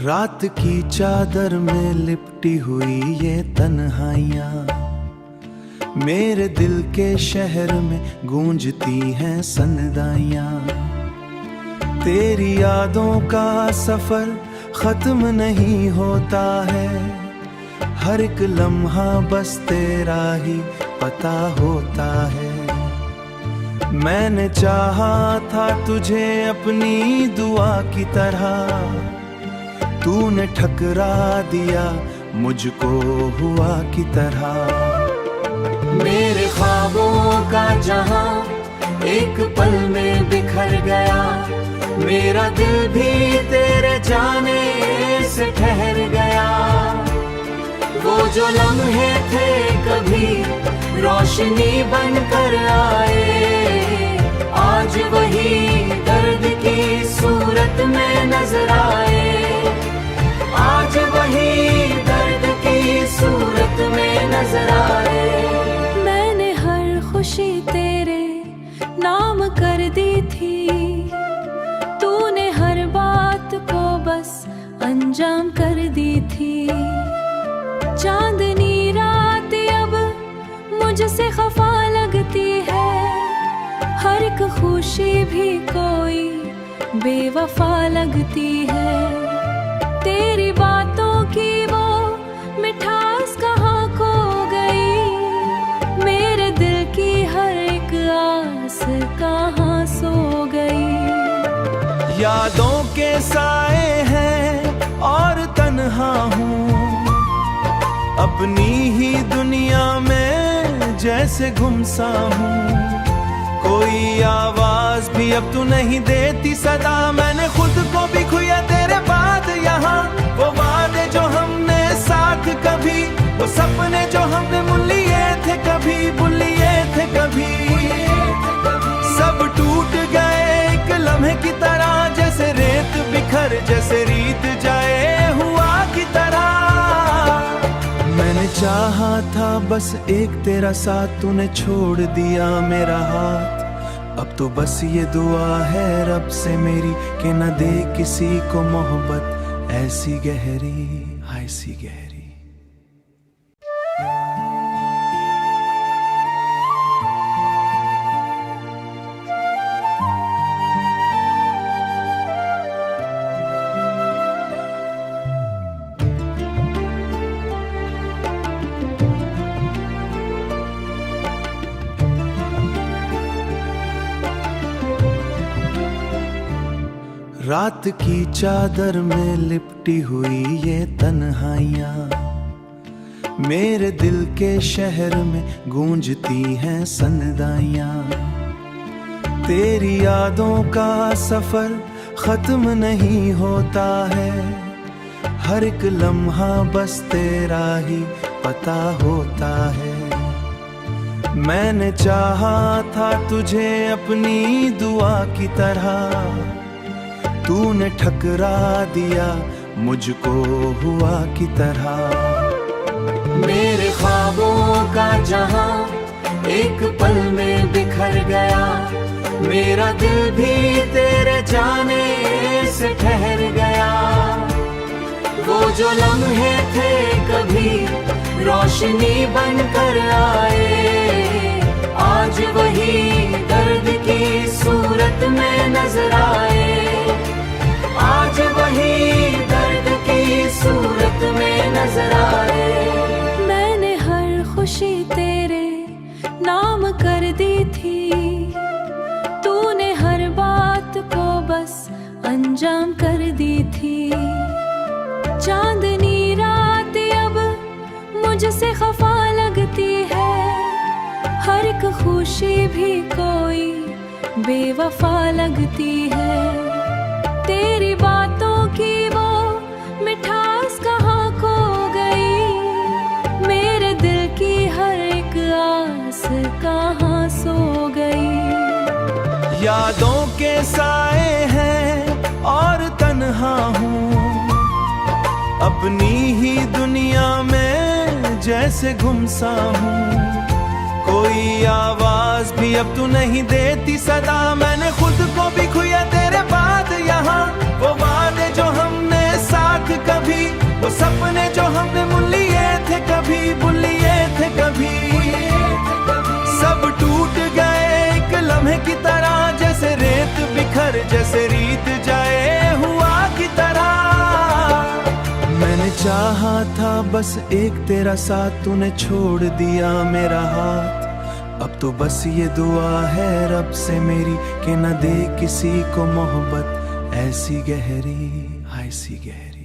रात की चादर में लिपटी हुई ये तन्हाइयाँ मेरे दिल के शहर में गूंजती हैं सनदाइयाँ। तेरी यादों का सफर खत्म नहीं होता है, हर एक लम्हा बस तेरा ही पता होता है। मैंने चाहा था तुझे अपनी दुआ की तरह, तूने ठकरा दिया मुझको हुआ की तरह। मेरे ख्वाबों का जहां एक पल में बिखर गया, मेरा दिल भी तेरे जाने से ठहर गया। वो जो लम्हे थे कभी रोशनी बनकर आए, आज वही दर्द की सूरत में नजर आए। आज वही दर्द की सूरत में नजर आए। मैंने हर खुशी तेरे नाम कर दी थी, तूने हर बात को बस अंजाम कर दी थी। चांदनी रात अब मुझसे खफा लगती है, हर एक खुशी भी कोई बेवफा लगती है। तेरी बातों की वो मिठास कहाँ खो गई, मेरे दिल की हर एक आस कहाँ सो गई। यादों के साए हैं और तन्हा हूँ, अपनी ही दुनिया में जैसे गुमसा हूँ। कोई आवाज भी अब तू नहीं देती सदा, मैंने खुद को भी खोया तेरे बाद यहाँ। वो वादे जो हमने साथ कभी, वो सपने जो हमने भूल लिए थे कभी, भूल लिए थे कभी, सब टूट गए एक लम्हे की तरह। जैसे रेत बिखर, जैसे रीत जाए हुआ की तरह। मैंने चाहा था बस एक तेरा साथ, तूने छोड़ दिया मेरा हाथ। अब तो बस ये दुआ है रब से मेरी कि न दे किसी को मोहब्बत ऐसी गहरी, ऐसी गहरी। रात की चादर में लिपटी हुई ये तन्हाइयाँ मेरे दिल के शहर में गूंजती हैं सनदाइयाँ। तेरी यादों का सफर खत्म नहीं होता है, हर एक लम्हा बस तेरा ही पता होता है। मैंने चाहा था तुझे अपनी दुआ की तरह, तूने ठकरा दिया मुझको हुआ की तरह। मेरे ख्वाबों का जहां एक पल में बिखर गया, मेरा दिल भी तेरे जाने से ठहर गया। वो जो लम्हे थे कभी रोशनी बनकर आए, आज वही दर्द की सूरत में नजर आए। आज वही दर्द की सूरत में नजर आए। मैंने हर खुशी तेरे नाम कर दी थी, तूने हर बात को बस अंजाम कर दी थी। चांदनी रात अब मुझसे खफा लगती है, हर एक खुशी भी कोई बेवफा लगती है। तेरी बातों की वो मिठास कहाँ खो गई, मेरे दिल की हर एक आस यादों के साए हैं और तन्हा हूँ, अपनी ही दुनिया में जैसे गुमसा हूँ। कोई आवाज भी अब तू नहीं देती सदा, मैंने खुद को भी खोया तेरे बाद यहाँ। वो वादे जो हमने साथ कभी, वो सपने जो हमने बुन लिए थे कभी, बुन लिए थे कभी, सब टूट गए एक लम्हे की तरह, जैसे रेत बिखर, जैसे रीत जाए हुआ की तरह। मैंने चाहा था बस एक तेरा साथ, तूने छोड़ दिया मेरा हाथ। अब तो बस ये दुआ है रब से मेरी कि न दे किसी को मोहब्बत ऐसी गहरी, ऐसी गहरी।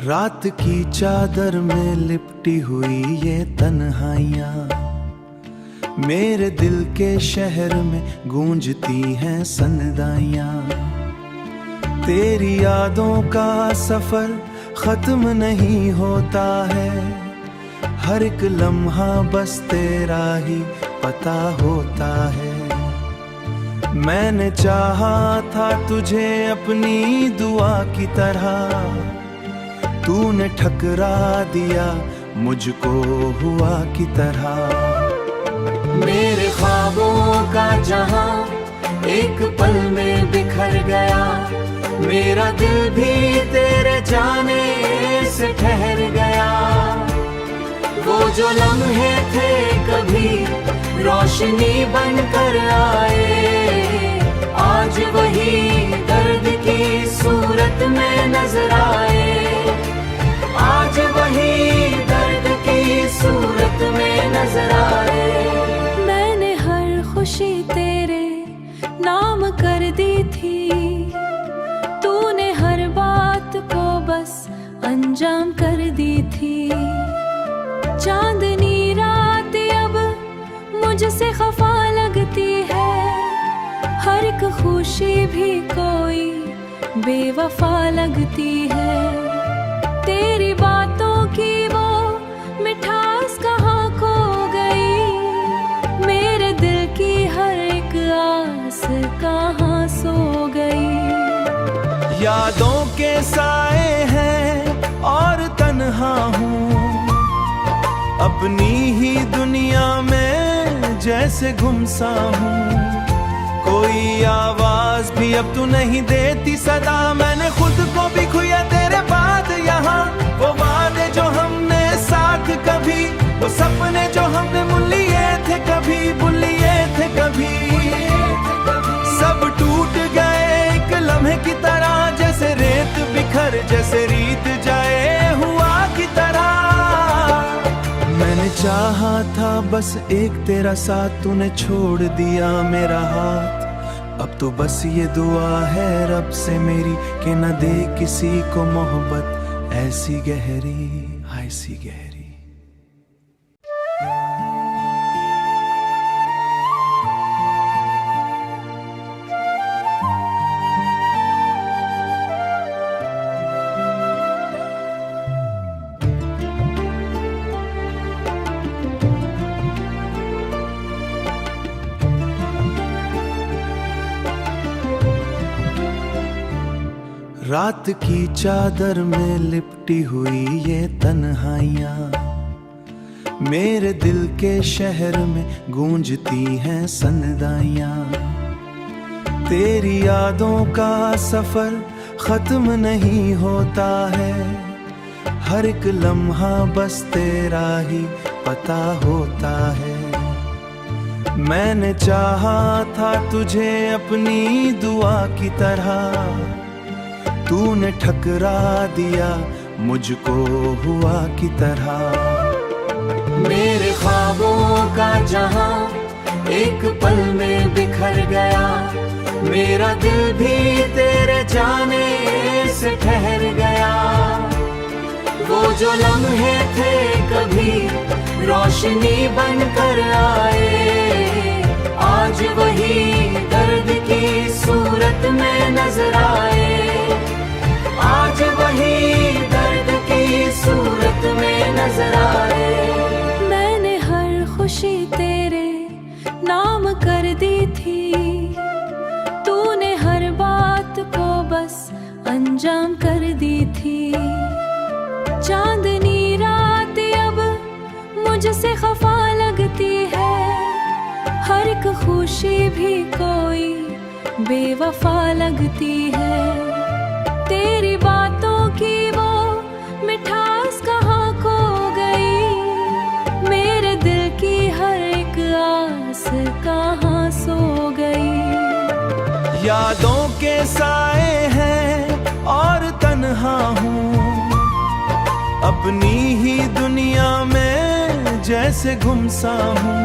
रात की चादर में लिपटी हुई ये तन्हाइयाँ, मेरे दिल के शहर में गूंजती हैं सनदाइयाँ। तेरी यादों का सफर खत्म नहीं होता है, हर एक लम्हा बस तेरा ही पता होता है। मैंने चाहा था तुझे अपनी दुआ की तरह, तूने ठकरा दिया मुझको हुआ की तरह। मेरे ख्वाबों का जहां एक पल में बिखर गया, मेरा दिल भी तेरे जाने से ठहर गया। वो जो लम्हे थे कभी रोशनी बनकर आए, आज वही दर्द की सूरत में नजर आए, आज वही दर्द की सूरत में नजर आए। मैंने हर खुशी तेरे नाम कर दी थी, तूने हर बात को बस अंजाम कर दी थी। चांदनी रात अब मुझसे खफा लगती है, हर एक खुशी भी कोई बेवफा लगती है। तेरी बातों की वो मिठास कहाँ खो गई, मेरे दिल की हर एक आस कहाँ सो गई। यादों के साए हैं और तन्हा हूँ, अपनी ही दुनिया में जैसे गुमसा हूँ। कोई आवाज भी अब तू नहीं देती सदा, मैंने खुद को भी खोया तेरे बाद यहाँ। वो वादे जो हमने साथ कभी, वो सपने जो हमने बुन लिए थे कभी, बुन लिए थे कभी, सब टूट गए एक लम्हे की तरह, जैसे रेत बिखर, जैसे रीत जाए हुआ की तरह। मैंने चाहा था बस एक तेरा साथ, तूने छोड़ दिया मेरा हाथ। अब तो बस ये दुआ है रब से मेरी कि न दे किसी को मोहब्बत ऐसी गहरी, ऐसी गहरी। रात की चादर में लिपटी हुई ये तन्हाइयाँ, मेरे दिल के शहर में गूंजती हैं सनदाइयाँ। तेरी यादों का सफर खत्म नहीं होता है, हर एक लम्हा बस तेरा ही पता होता है। मैंने चाहा था तुझे अपनी दुआ की तरह, तूने ठकरा दिया मुझको हुआ की तरह। मेरे ख्वाबों का जहां एक पल में बिखर गया, मेरा दिल भी तेरे जाने से ठहर गया। जो लम्हे थे कभी रोशनी बनकर आए, आज वही दर्द की सूरत में नजर आए, आज वही दर्द की सूरत में नजर आए। मैंने हर खुशी तेरे नाम कर दी थी, तूने हर बात को बस अंजाम कर दी थी। चांदनी रात अब मुझसे खफा लगती है, हर एक खुशी भी कोई बेवफा लगती है। तेरी बातों की वो मिठास कहाँ खो गई, मेरे दिल की हर एक आस कहाँ सो गई। यादों के साए हैं और तन्हा हूँ, अपनी ही दुनिया में जैसे गुमसा हूँ।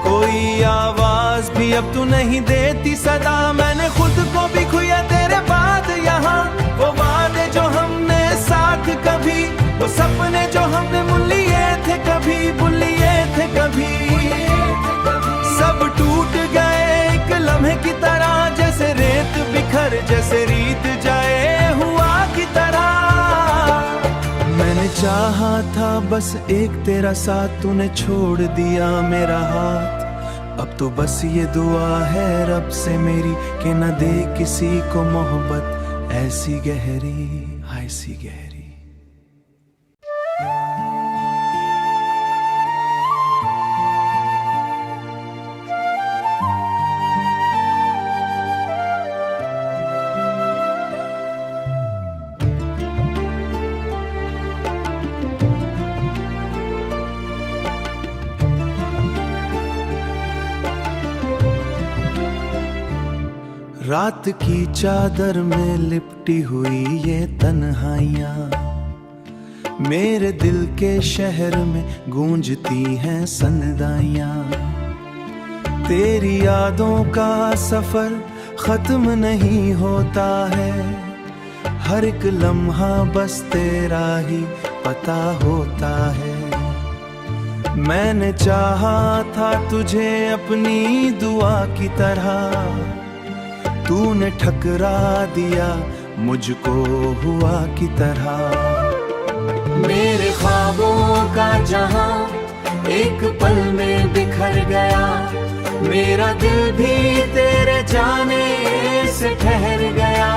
कोई आवाज भी अब तू नहीं देती सदा, मैंने खुद को भी खोया तेरे बाद यहाँ। वो वादे जो हमने साथ कभी, वो सपने जो हमने बुन लिए थे कभी, बुन लिए थे कभी, सब टूट गए एक लम्हे की तरह, जैसे रेत बिखर जैसे रीत जाए हुआ की तरह। मैंने चाहा था बस एक तेरा साथ, तूने छोड़ दिया मेरा हाथ। अब तो बस ये दुआ है रब से मेरी कि न दे किसी को मोहब्बत ऐसी गहरी, ऐसी गहरी। रात की चादर में लिपटी हुई ये तन्हाइयाँ, मेरे दिल के शहर में गूंजती हैं सनदाइयाँ। तेरी यादों का सफर खत्म नहीं होता है, हर एक लम्हा बस तेरा ही पता होता है। मैंने चाहा था तुझे अपनी दुआ की तरह, तूने ठकरा दिया मुझको हुआ की तरह। मेरे ख्वाबों का जहां एक पल में बिखर गया, मेरा दिल भी तेरे जाने से ठहर गया।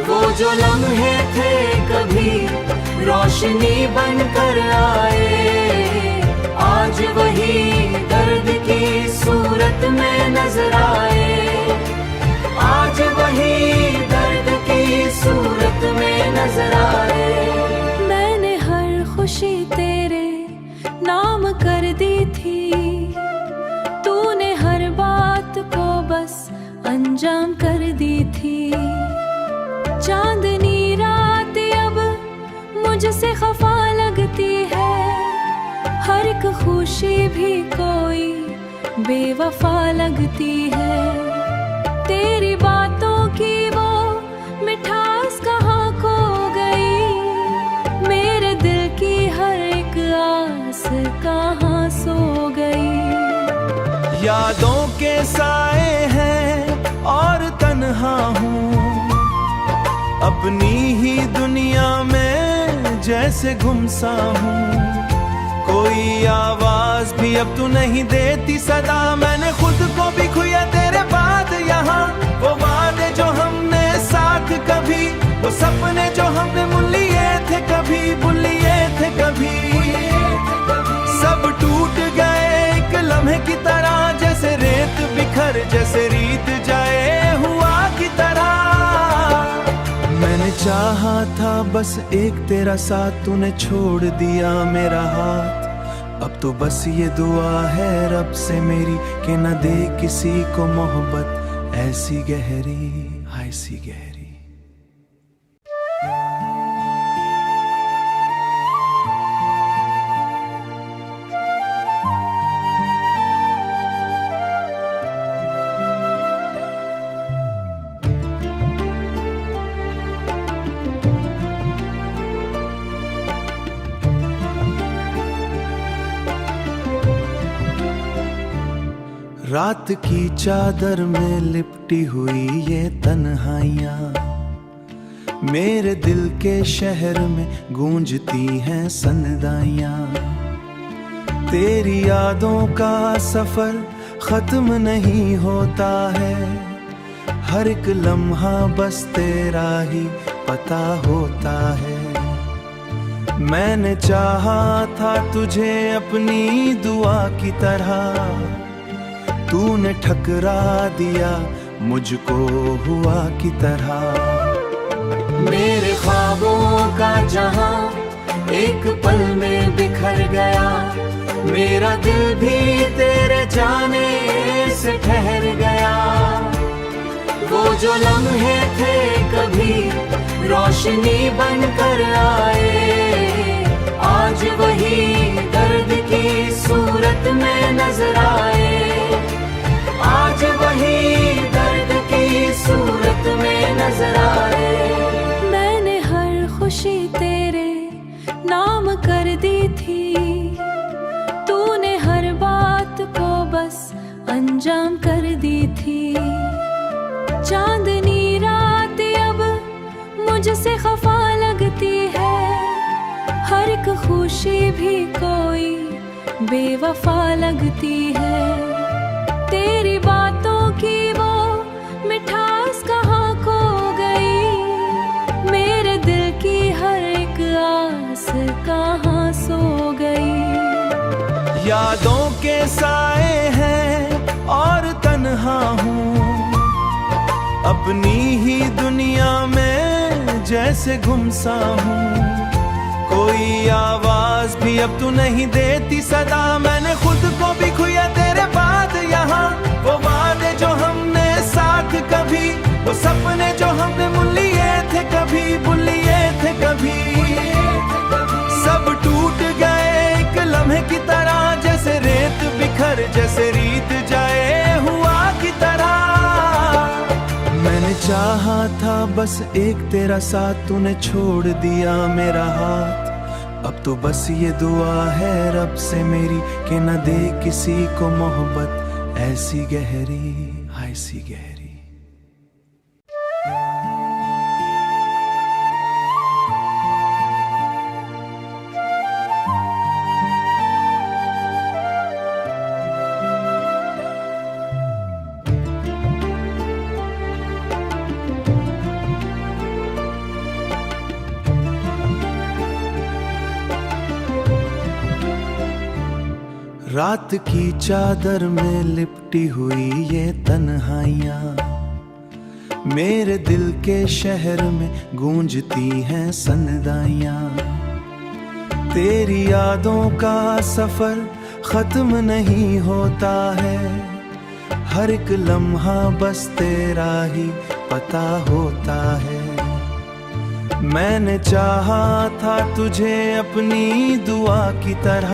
वो जो लम्हे थे कभी रोशनी बनकर आए, आज वही दर्द की सूरत में नजर आए, आज वही दर्द की सूरत में नजर आए। मैंने हर खुशी तेरे नाम कर दी थी, तूने हर बात को बस अंजाम कर दी थी। चांदनी रात अब मुझसे खफा लगती है, हर एक खुशी भी कोई बेवफा लगती है। तेरी बातों की वो मिठास कहाँ खो गई, मेरे दिल की हर एक आस कहाँ सो गई। यादों के साए हैं और तन्हा हूँ, अपनी ही दुनिया में जैसे गुमसा हूँ। कोई आवाज भी अब तू नहीं देती सदा, मैंने खुद को भी खोया तेरे बाद यहाँ। वो वादे जो हमने साथ कभी, वो सपने जो हमने बुन लिए थे कभी, बुन लिए थे कभी, सब टूट गए एक लम्हे की तरह, जैसे रेत बिखर जैसे रीत जाए हुआ की तरह। मैंने चाहा था बस एक तेरा साथ, तूने छोड़ दिया मेरा हाथ। अब तो बस ये दुआ है रब से मेरी कि न दे किसी को मोहब्बत ऐसी गहरी, ऐसी गहरी। रात की चादर में लिपटी हुई ये तन्हाइयाँ मेरे दिल के शहर में गूंजती हैं सनदाइयाँ। तेरी यादों का सफर खत्म नहीं होता है, हर एक लम्हा बस तेरा ही पता होता है। मैंने चाहा था तुझे अपनी दुआ की तरह, तूने ठकरा दिया मुझको हुआ की तरह। मेरे ख्वाबों का जहां एक पल में बिखर गया, मेरा दिल भी तेरे जाने से ठहर गया। वो जो लम्हे थे कभी रोशनी बनकर आए, आज वही दर्द की सूरत में नजर आए, आज वही दर्द की सूरत में नजर आए। मैंने हर खुशी तेरे नाम कर दी थी, तूने हर बात को बस अंजाम कर दी थी। चांदनी रात अब मुझसे खफा लगती है, हर एक खुशी भी कोई बेवफा लगती है। तेरी बातों की वो मिठास कहाँ खो गई, मेरे दिल की हर एक आस कहाँ सो गई। यादों के साए हैं और तन्हा हूँ, अपनी ही दुनिया में जैसे गुमसा हूँ। कोई आवाज भी अब तू नहीं देती सदा, मैंने खुद को भी खोया तेरे बाद यहाँ। वो वादे जो हमने साथ कभी, वो सपने जो हमने बुन लिए थे कभी, बुन लिए थे कभी, सब टूट गए एक लम्हे की तरह, जैसे रेत बिखर जैसे रीत जाए हुआ की तरह। मैंने चाहा था बस एक तेरा साथ, तूने छोड़ दिया मेरा हाथ। अब तो बस ये दुआ है रब से मेरी कि न दे किसी को मोहब्बत ऐसी गहरी, हाय सी गहरी। रात की चादर में लिपटी हुई ये तन्हाइयाँ मेरे दिल के शहर में गूंजती हैं सनदाइयाँ। तेरी यादों का सफर खत्म नहीं होता है, हर एक लम्हा बस तेरा ही पता होता है। मैंने चाहा था तुझे अपनी दुआ की तरह,